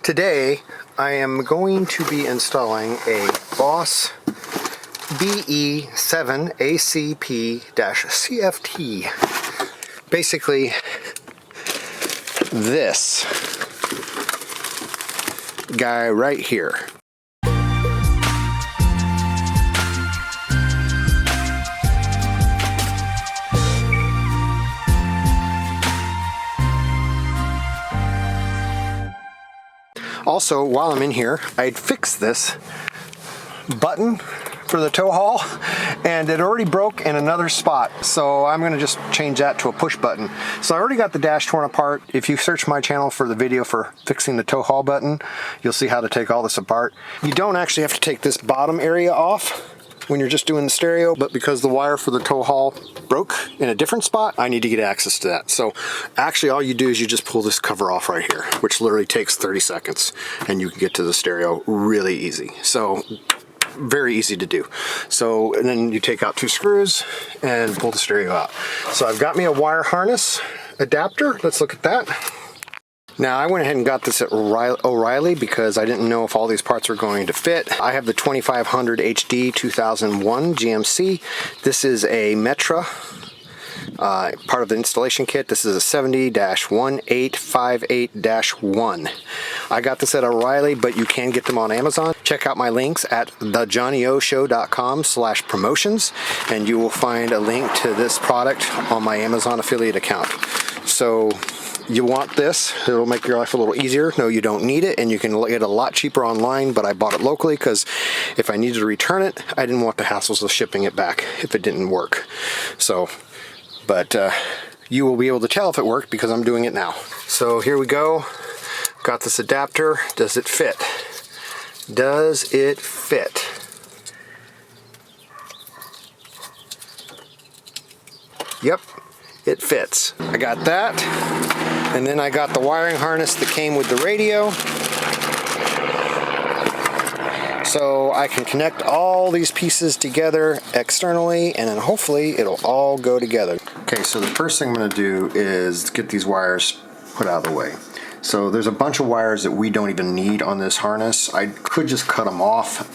Today I am going to be installing a Boss BE7ACP-CFT. Basically this guy right here. Also, while I'm in here, I'd fixed this button for the tow haul, and it already broke in another spot, so I'm going to just change that to a push button. So I already got the dash torn apart. If you search my channel for the video for fixing the tow haul button, you'll see how to take all this apart. You don't actually have to take this bottom area off when you're just doing the stereo, but because the wire for the tow haul broke in a different spot, I need to get access to that. So actually all you do is you just pull this cover off right here, which literally takes 30 seconds, and you can get to the stereo really easy. So very easy to do. So, and then you take out 2 screws and pull the stereo out. So I've got me a wire harness adapter. Let's look at that. Now, I went ahead and got this at O'Reilly because I didn't know if all these parts were going to fit. I have the 2500HD 2001 GMC. This is a Metra, part of the installation kit. This is a 70-1858-1. I got this at O'Reilly, but you can get them on Amazon. Check out my links at thejohnnyoshow.com/promotions, and you will find a link to this product on my Amazon affiliate account. So you want this, it'll make your life a little easier. No, you don't need it, and you can get it a lot cheaper online, but I bought it locally because if I needed to return it, I didn't want the hassles of shipping it back if it didn't work. So, but you will be able to tell if it worked because I'm doing it now. So here we go. Got this adapter. Does it fit? Does it fit? Yep, it fits. I got that. And then I got the wiring harness that came with the radio. So I can connect all these pieces together externally, and then hopefully it'll all go together. Okay, so the first thing I'm going to do is get these wires put out of the way. So there's a bunch of wires that we don't even need on this harness. I could just cut them off,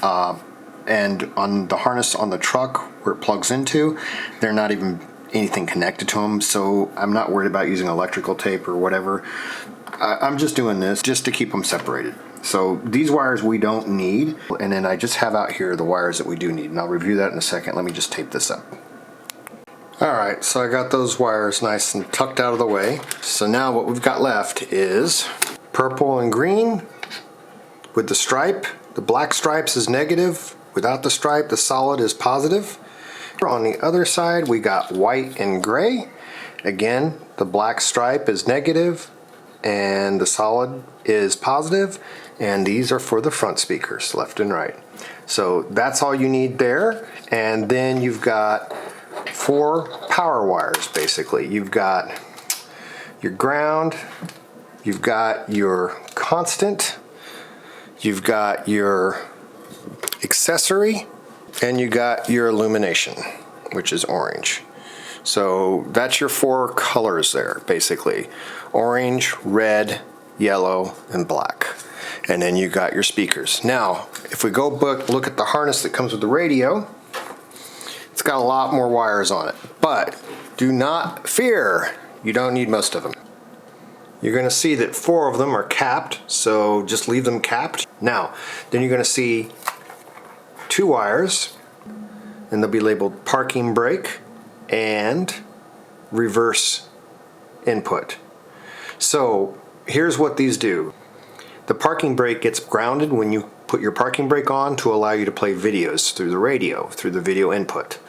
and on the harness on the truck where it plugs into, they're not even anything connected to them, so I'm not worried about using electrical tape or whatever. I'm just doing this just to keep them separated. So these wires we don't need, and then I just have out here the wires that we do need, and I'll review that in a second. Let me just tape this up. Alright, so I got those wires nice and tucked out of the way. So now what we've got left is purple and green with the stripe. The black stripes is negative. Without the stripe, the solid is positive. On the other side, we got white and gray. Again, the black stripe is negative and the solid is positive, and these are for the front speakers, left and right. So that's all you need there. And then you've got 4 power wires basically. You've got your ground, you've got your constant, you've got your accessory, and you got your illumination, which is orange. So that's your 4 colors there basically: orange, red, yellow, and black. And then you got your speakers. Now if we go look at the harness that comes with the radio, it's got a lot more wires on it, but do not fear, you don't need most of them. You're going to see that 4 of them are capped, so just leave them capped. Now then you're going to see 2 wires, and they'll be labeled parking brake and reverse input. So here's what these do. The parking brake gets grounded when you put your parking brake on to allow you to play videos through the radio, through the video input.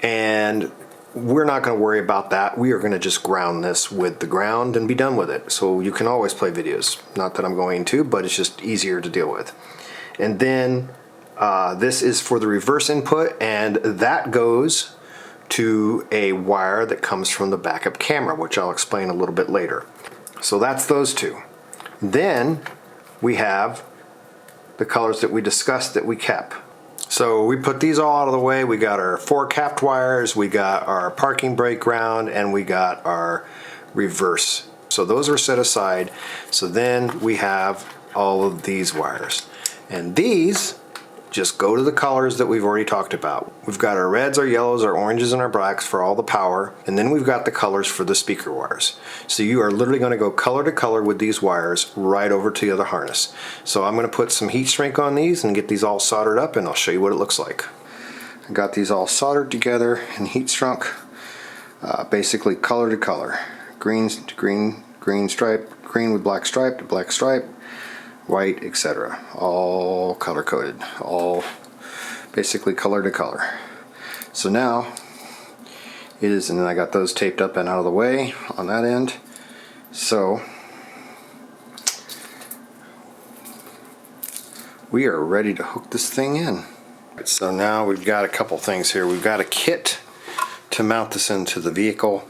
And we're not going to worry about that. We are going to just ground this with the ground and be done with it. So you can always play videos. Not that I'm going to, but it's just easier to deal with. And then this is for the reverse input, and that goes to a wire that comes from the backup camera, which I'll explain a little bit later. So that's those 2. Then we have the colors that we discussed that we kept. So we put these all out of the way. We got our 4 capped wires, we got our parking brake ground, and we got our reverse. So those are set aside. So then we have all of these wires. And these just go to the colors that we've already talked about. We've got our reds, our yellows, our oranges, and our blacks for all the power, and then we've got the colors for the speaker wires. So you are literally going to go color to color with these wires right over to the other harness. So I'm going to put some heat shrink on these and get these all soldered up, and I'll show you what it looks like. I got these all soldered together and heat shrunk, basically color to color. Green to green, green stripe, green with black stripe to black stripe, white, etc. All color coded, all basically color to color. So now it is, and then I got those taped up and out of the way on that end. So we are ready to hook this thing in. So now we've got a couple things here. We've got a kit to mount this into the vehicle,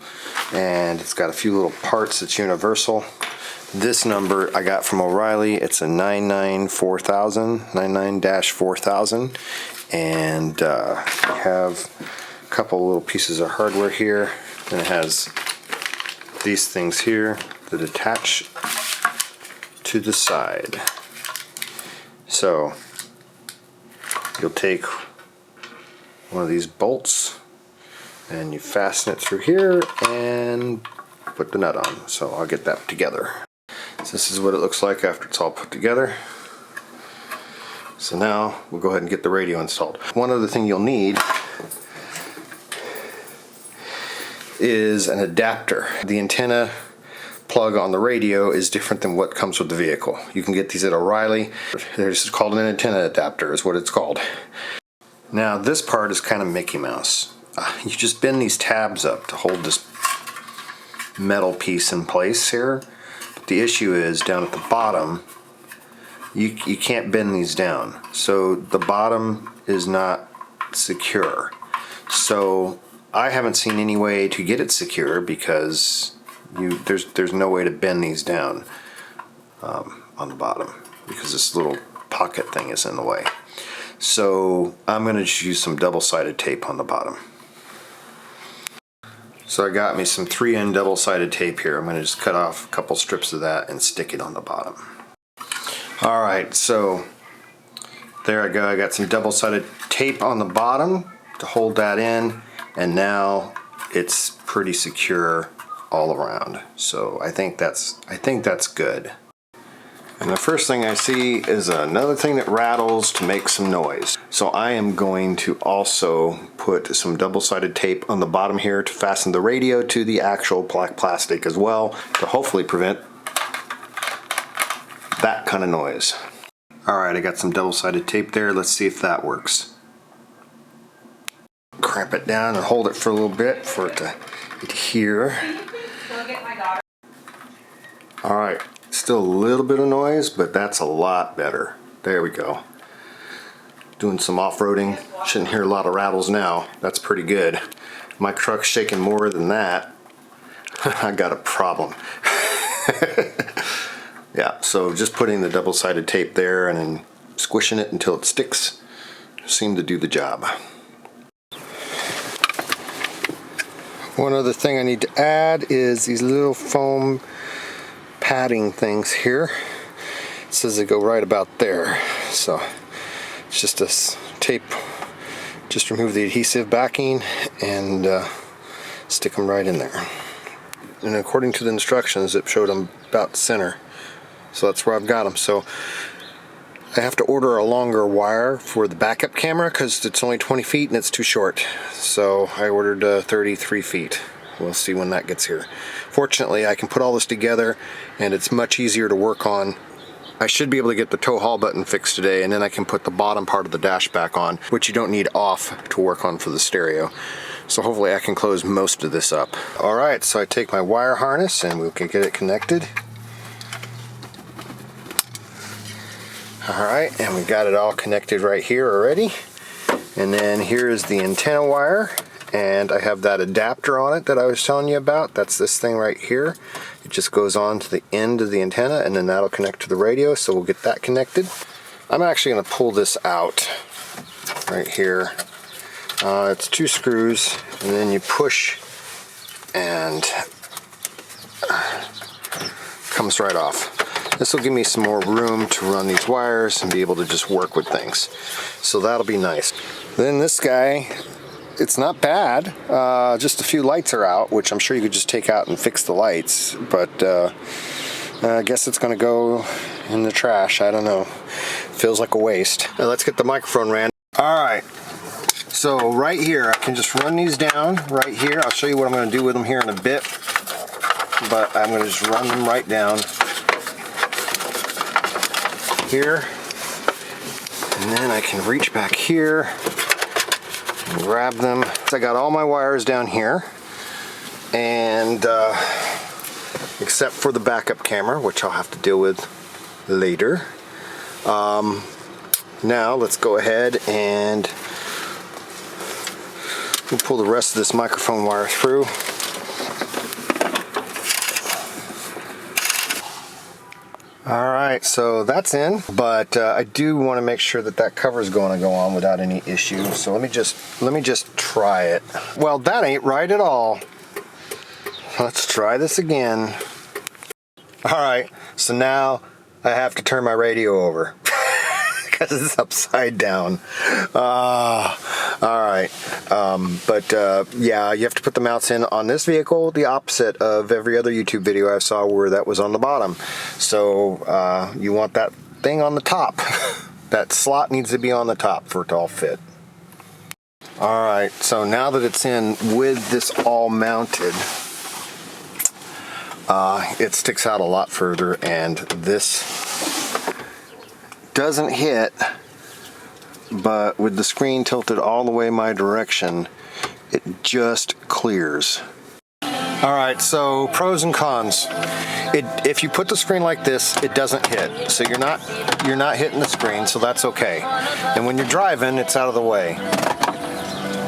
and it's got a few little parts that's universal. This number I got from O'Reilly. It's a 99-4000, and we have a couple little pieces of hardware here, and it has these things here that attach to the side. So you'll take one of these bolts and you fasten it through here and put the nut on. So I'll get that together. So this is what it looks like after it's all put together. So now we'll go ahead and get the radio installed. One other thing you'll need is an adapter. The antenna plug on the radio is different than what comes with the vehicle. You can get these at O'Reilly. They're just called an antenna adapter is what it's called. Now this part is kind of Mickey Mouse. You just bend these tabs up to hold this metal piece in place here. The issue is down at the bottom, you can't bend these down. So the bottom is not secure. So I haven't seen any way to get it secure because there's no way to bend these down on the bottom because this little pocket thing is in the way. So I'm going to just use some double-sided tape on the bottom. So I got me some 3N double-sided tape here. I'm going to just cut off a couple strips of that and stick it on the bottom. Alright, so there I go. I got some double-sided tape on the bottom to hold that in, and now it's pretty secure all around. So I think that's good. And the first thing I see is another thing that rattles to make some noise. So I am going to also put some double-sided tape on the bottom here to fasten the radio to the actual black plastic as well, to hopefully prevent that kind of noise. Alright, I got some double-sided tape there. Let's see if that works. Cramp it down and hold it for a little bit for it to get here. Alright. Still a little bit of noise, but that's a lot better. There we go. Doing some off-roading. Shouldn't hear a lot of rattles now. That's pretty good. My truck's shaking more than that. I got a problem. Yeah, so just putting the double-sided tape there and then squishing it until it sticks seemed to do the job. One other thing I need to add is these little foam padding things here. It says they go right about there, so it's just a tape. Just remove the adhesive backing and stick them right in there. And according to the instructions, it showed them about center, so that's where I've got them. So I have to order a longer wire for the backup camera because it's only 20 feet and it's too short. So I ordered 33 feet. We'll see when that gets here. Fortunately, I can put all this together and it's much easier to work on. I should be able to get the tow haul button fixed today, and then I can put the bottom part of the dash back on, which you don't need off to work on for the stereo. So hopefully I can close most of this up. Alright, so I take my wire harness and we can get it connected. Alright, and we got it all connected right here already. And then here is the antenna wire. And I have that adapter on it that I was telling you about. That's this thing right here. It just goes on to the end of the antenna, and then that'll connect to the radio, so we'll get that connected. I'm actually going to pull this out right here. It's 2 screws, and then you push and comes right off. This will give me some more room to run these wires and be able to just work with things. So that'll be nice. Then this guy, it's not bad. Just a few lights are out, which I'm sure you could just take out and fix the lights. But I guess it's going to go in the trash. I don't know. Feels like a waste. Now let's get the microphone ran. All right. So right here, I can just run these down right here. I'll show you what I'm going to do with them here in a bit. But I'm going to just run them right down here. And then I can reach back here and grab them. So I got all my wires down here. And except for the backup camera, which I'll have to deal with later. Now let's go ahead and we'll pull the rest of this microphone wire through. Alright, so that's in, but I do want to make sure that that cover is going to go on without any issue. So let me just try it. Well, that ain't right at all. Let's try this again. Alright, so now I have to turn my radio over because it's upside down. Alright, yeah, you have to put the mounts in on this vehicle, the opposite of every other YouTube video I saw where that was on the bottom. So you want that thing on the top. That slot needs to be on the top for it to all fit. Alright, so now that it's in with this all mounted, it sticks out a lot further, and this doesn't hit, but with the screen tilted all the way my direction, it just clears. Alright, so pros and cons. If you put the screen like this, it doesn't hit. So you're not hitting the screen, so that's okay. And when you're driving, it's out of the way.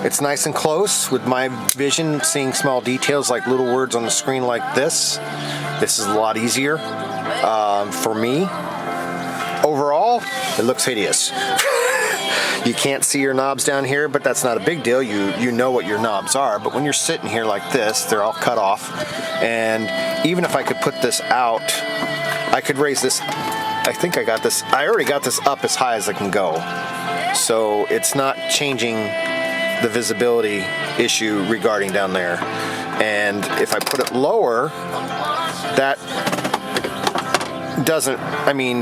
It's nice and close with my vision, seeing small details like little words on the screen like this. This is a lot easier for me. Overall, it looks hideous. You can't see your knobs down here, but that's not a big deal. You know what your knobs are, but when you're sitting here like this, they're all cut off. And even if I could put this out, I could raise this. I think I got this. I already got this up as high as I can go. So it's not changing the visibility issue regarding down there. And if I put it lower, that doesn't, I mean,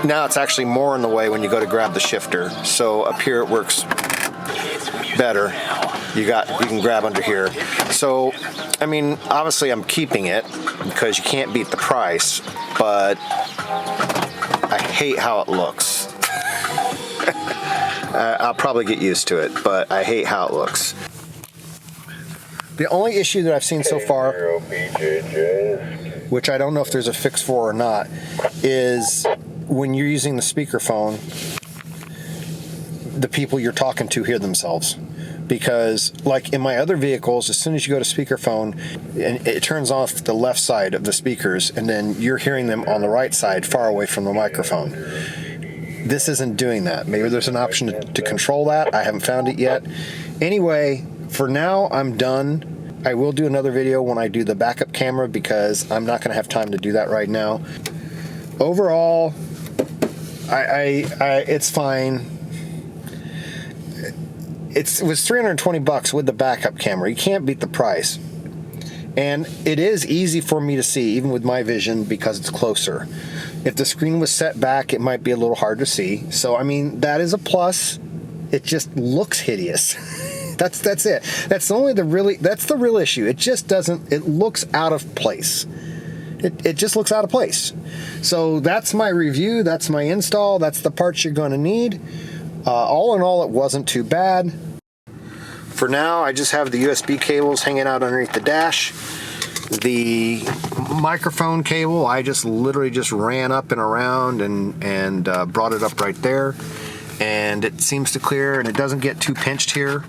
now it's actually more in the way when you go to grab the shifter. So up here it works better. You can grab under here. So, I mean, obviously I'm keeping it because you can't beat the price, but I hate how it looks. I'll probably get used to it, but I hate how it looks. The only issue that I've seen so far, which I don't know if there's a fix for or not, is when you're using the speakerphone, the people you're talking to hear themselves. Because, like in my other vehicles, as soon as you go to speakerphone, and it turns off the left side of the speakers, and then you're hearing them on the right side, far away from the microphone. This isn't doing that. Maybe there's an option to control that. I haven't found it yet. Anyway, for now, I'm done. I will do another video when I do the backup camera because I'm not going to have time to do that right now. Overall, it's fine. It was $320 with the backup camera. You can't beat the price. And it is easy for me to see, even with my vision, because it's closer. If the screen was set back, it might be a little hard to see. So, I mean, that is a plus. It just looks hideous. That's it. That's the real issue. It just doesn't, it looks out of place. It just looks out of place. So that's my review. That's my install. That's the parts you're going to need. All in all, it wasn't too bad. For now, I just have the USB cables hanging out underneath the dash. The microphone cable, I just literally just ran up and around and brought it up right there. And it seems to clear, and it doesn't get too pinched here.